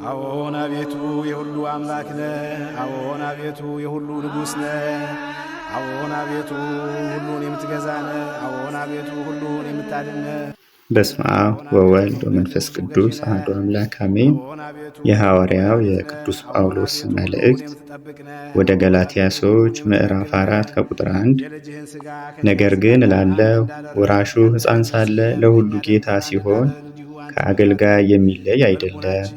አዎን አቤቱ የሁሉ አምላክ ነህ። አዎን አቤቱ የሁሉ ንጉሥ ነህ። አዎን አቤቱ ሁሉን የምትገዛ ነህ። አዎን አቤቱ ሁሉን የምታድን ነህ። በስመ አብ ወወልድ ወመንፈስ ቅዱስ አሐዱ አምላክ አሜን። የሐዋርያው የቅዱስ ጳውሎስ መልእክት ወደ ገላትያ ሰዎች ምዕራፍ 4 ከቁጥር 1 ነገር ግን እላለሁ ወራሹ ሕፃን ሳለ ለሁሉ ጌታ ሲሆን ከአገልጋይ የሚለይ አይደለም።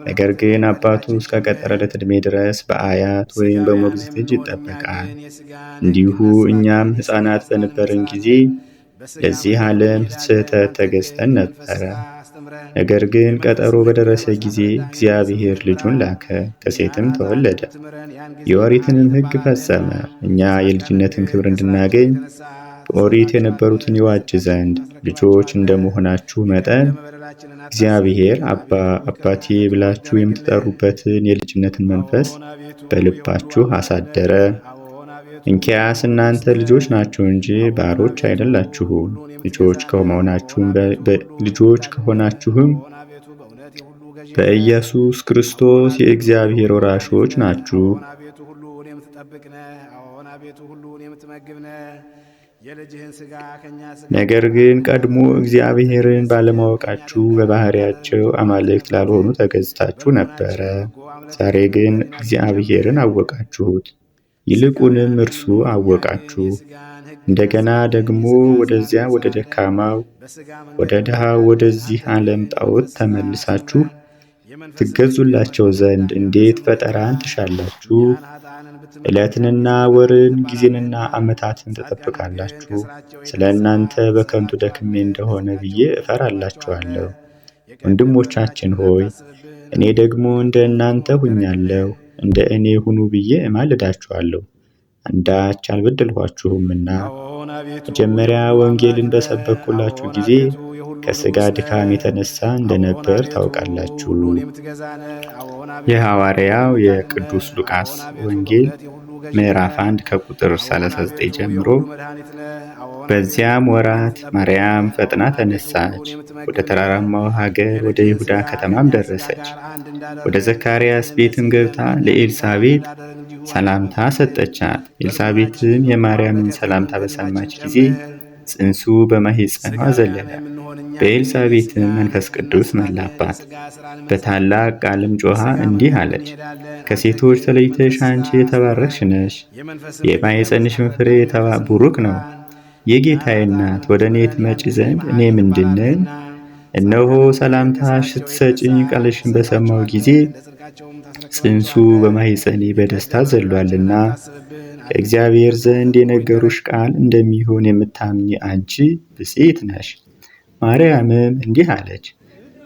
ነገር ግን አባቱ እስከ ቀጠረለት ዕድሜ ድረስ በአያት ወይም በሞግዚት እጅ ይጠበቃል። እንዲሁ እኛም ሕፃናት በነበርን ጊዜ ለዚህ ዓለም ስህተት ተገዝተን ነበረ። ነገር ግን ቀጠሮ በደረሰ ጊዜ እግዚአብሔር ልጁን ላከ፣ ከሴትም ተወለደ፣ የኦሪትንም ሕግ ፈጸመ፣ እኛ የልጅነትን ክብር እንድናገኝ በኦሪት የነበሩትን ይዋጅ ዘንድ ልጆች እንደመሆናችሁ መጠን እግዚአብሔር አባ አባቴ ብላችሁ የምትጠሩበትን የልጅነትን መንፈስ በልባችሁ አሳደረ። እንኪያስ እናንተ ልጆች ናችሁ እንጂ ባሮች አይደላችሁም። ልጆች ከሆናችሁም በኢየሱስ ክርስቶስ የእግዚአብሔር ወራሾች ናችሁ። ነገር ግን ቀድሞ እግዚአብሔርን ባለማወቃችሁ በባህሪያቸው አማልክት ላልሆኑ ተገዝታችሁ ነበረ። ዛሬ ግን እግዚአብሔርን አወቃችሁት፣ ይልቁንም እርሱ አወቃችሁ። እንደገና ደግሞ ወደዚያ ወደ ደካማው ወደ ድሃው ወደዚህ ዓለም ጣዖት ተመልሳችሁ ትገዙላቸው ዘንድ እንዴት ፈጠራን ትሻላችሁ? ዕለትንና ወርን ጊዜንና ዓመታትን ትጠብቃላችሁ። ስለ እናንተ በከንቱ ደክሜ እንደሆነ ብዬ እፈራላችኋለሁ። ወንድሞቻችን ሆይ እኔ ደግሞ እንደ እናንተ ሁኛለሁ፣ እንደ እኔ ሁኑ ብዬ እማልዳችኋለሁ። አንዳች አልበደልኋችሁምና መጀመሪያ ወንጌልን በሰበኩላችሁ ጊዜ ከሥጋ ድካም የተነሳ እንደነበር ታውቃላችሁ። የሐዋርያው የቅዱስ ሉቃስ ወንጌል ምዕራፍ 1 ከቁጥር 39 ጀምሮ። በዚያም ወራት ማርያም ፈጥና ተነሳች፣ ወደ ተራራማው ሀገር ወደ ይሁዳ ከተማም ደረሰች። ወደ ዘካርያስ ቤትም ገብታ ለኤልሳቤጥ ሰላምታ ሰጠቻት። ኤልሳቤጥም የማርያምን ሰላምታ በሰማች ጊዜ ጽንሱ በማኅፀኗ ዘለለ። በኤልሳቤጥም መንፈስ ቅዱስ መላባት። በታላቅ ቃልም ጮኻ እንዲህ አለች፣ ከሴቶች ተለይተሽ አንቺ የተባረክሽ ነሽ፣ የማኅፀንሽም ፍሬ ቡሩክ ነው። የጌታዬ እናት ወደ እኔ ትመጪ ዘንድ እኔ ምንድን ነኝ? እነሆ ሰላምታሽ ስትሰጭኝ ቃልሽን በሰማው ጊዜ ጽንሱ በማኅፀኔ በደስታ ዘሏልና ከእግዚአብሔር ዘንድ የነገሩሽ ቃል እንደሚሆን የምታምኚ አንቺ ብፅዕት ነሽ። ማርያምም እንዲህ አለች፣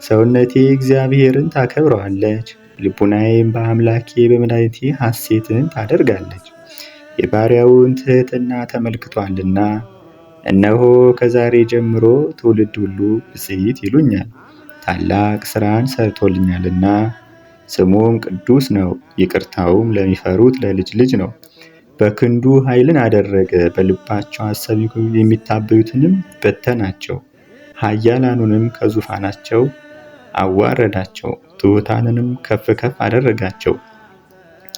ሰውነቴ እግዚአብሔርን ታከብረዋለች፣ ልቡናዬም በአምላኬ በመድኃኒቴ ሐሴትን ታደርጋለች፣ የባሪያውን ትሕትና ተመልክቷልና። እነሆ ከዛሬ ጀምሮ ትውልድ ሁሉ ብፅዕት ይሉኛል፣ ታላቅ ሥራን ሰርቶልኛልና። ስሙም ቅዱስ ነው፣ ይቅርታውም ለሚፈሩት ለልጅ ልጅ ነው። በክንዱ ኃይልን አደረገ፣ በልባቸው ሐሳብ የሚታበዩትንም በተናቸው። ኃያላኑንም ከዙፋናቸው አዋረዳቸው፣ ትሑታንንም ከፍ ከፍ አደረጋቸው።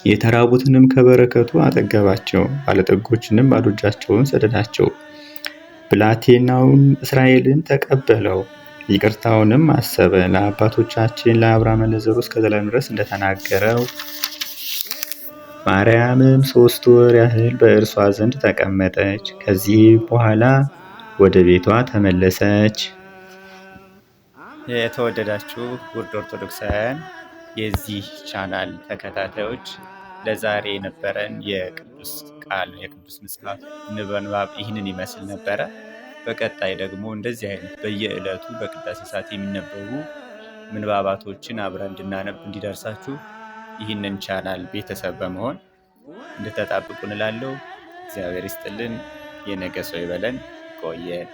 የተራቡትንም ከበረከቱ አጠገባቸው፣ ባለጠጎችንም ባዶ እጃቸውን ሰደዳቸው። ብላቴናውን እስራኤልን ተቀበለው፣ ይቅርታውንም አሰበ፣ ለአባቶቻችን ለአብርሃምና ለዘሩ እስከ ዘላለም ድረስ እንደተናገረው። ማርያምም 3 ወር ያህል በእርሷ ዘንድ ተቀመጠች። ከዚህ በኋላ ወደ ቤቷ ተመለሰች። የተወደዳችሁ ውድ ኦርቶዶክሳውያን የዚህ ቻናል ተከታታዮች ለዛሬ የነበረን የቅዱስ ቃል የቅዱስ መጽሐፍ ንባብ ይህንን ይመስል ነበረ። በቀጣይ ደግሞ እንደዚህ አይነት በየዕለቱ በቅዳሴ ሰዓት የሚነበቡ ምንባባቶችን አብረን እንድናነብ እንዲደርሳችሁ ይህንን ቻናል ቤተሰብ በመሆን እንድትጠብቁ እንላለሁ። እግዚአብሔር ይስጥልን። የነገ ሰው ይበለን። ቆየን።